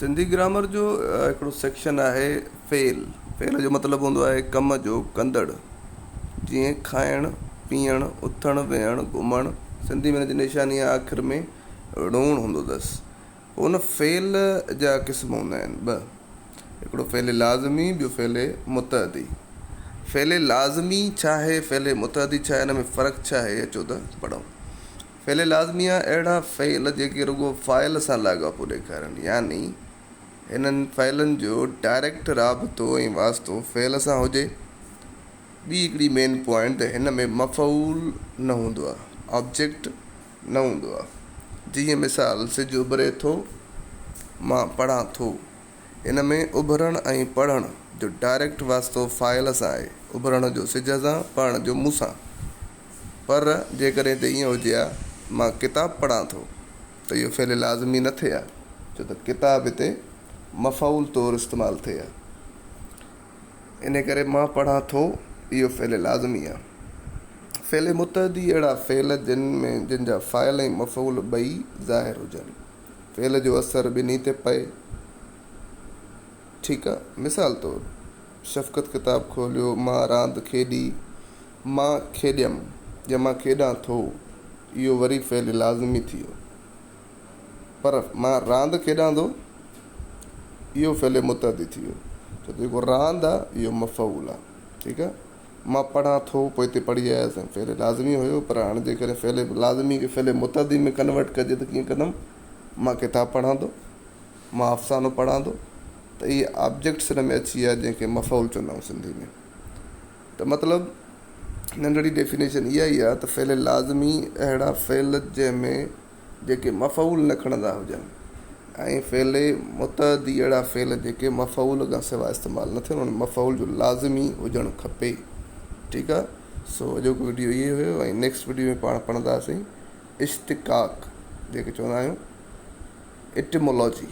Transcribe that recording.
Sindhi grammar जो हिकिड़ो section आहे फेल। फेल जो मतिलबु हूंदो आहे कम जो कंदड़। जीअं खाइणु पीअणु उथणु वेहणु घुमणु। सिंधी में हिन जी निशानी आहे आख़िर में ड़ूण हूंदो अथसि। उन फेल जा क़िस्म हूंदा आहिनि ॿ। हिकिड़ो फेल लाज़मी, ॿियो फेल मुतअदी। फेल लाज़मी छा आहे, फेल मुतअदी छा आहे, हिन में फ़र्क़ु छा आहे, अचो त पढ़ूं। फेल लाज़मी आहे अहिड़ा फेल जेके रुॻो फ़ाइल सां लाॻापो ॾेखारनि, यानी हिननि फ़ाइलनि जो डायरेक्ट राबितो ऐं वास्तो फेल सां हुजे। ॿी हिकिड़ी मेन पॉइंट त हिन में मफ़ऊल न हूंदो आहे, ऑब्जेक्ट न हूंदो आहे। जीअं मिसाल सिज उभरे थो, मां पढ़ां थो। हिन में उभरण ऐं पढ़ण जो डायरेक्ट वास्तो फ़ाइल सां आहे। उभरण जो सिज सां, पढ़ण जो मूं सां। पर जेकॾहिं त ईअं हुजे हा मां किताबु पढ़ां थो त इहो फेल लाज़मी न थिए हा, छो त किताब हिते मफ़ऊल तौरु इस्तेमालु थिए हा। इन करे मां पढ़ां थो इहो फेल लाज़मी आहे। फेल मुतअदी अहिड़ा फेल जिन जा फ़ाइल ऐं मफ़ऊल ॿई ज़ाहिर हुजनि। फेल जो असरु ॿिन्ही ते पए। ठीकु आहे, मिसाल तौरु शफ़क़त किताबु खोलियो, मां रांदि खेॾी, मां खेॾियमि या मां खेॾां थो, इहो वरी फेल लाज़मी थी वियो। पर मां रांदि खेॾां थो, इहो फेल मुतअदी थी वियो, छो त जेको रांदि आहे इहो मफ़ऊल आहे। ठीकु आहे, मां पढ़ां थो, पोइ हिते पढ़ी आयुसि, फेल लाज़मी हुयो। पर हाणे जेकॾहिं फेल लाज़मी खे फेल मुतअदी में कन्वर्ट कजे त कीअं कंदुमि? मां किताबु पढ़ां थो, मां अफ़सानो पढ़ां थो, त इहे ऑब्जेक्ट्स हिन में अची विया जंहिंखे मफ़ऊल चवंदा आहियूं सिंधी में। त मतिलबु नंढड़ी डेफिनेशन इहा ई आहे त फेल लाज़मी अहिड़ा फेल जंहिंमें जेके मफ़ऊल न खणंदा हुजनि, ऐं फेल मुतअदी अहिड़ा फेल जेके मफ़ऊल खां सवाइ इस्तेमालु न थियनि, उन मफ़ऊल जो लाज़मी हुजणु खपे। ठीकु आहे, सो अॼोको वीडियो इहो हुयो। ऐं नेक्स्ट वीडियो में पाण पढ़ंदासीं इश्तिक़ाक़, जेके चवंदा आहियूं इटिमोलॉजी।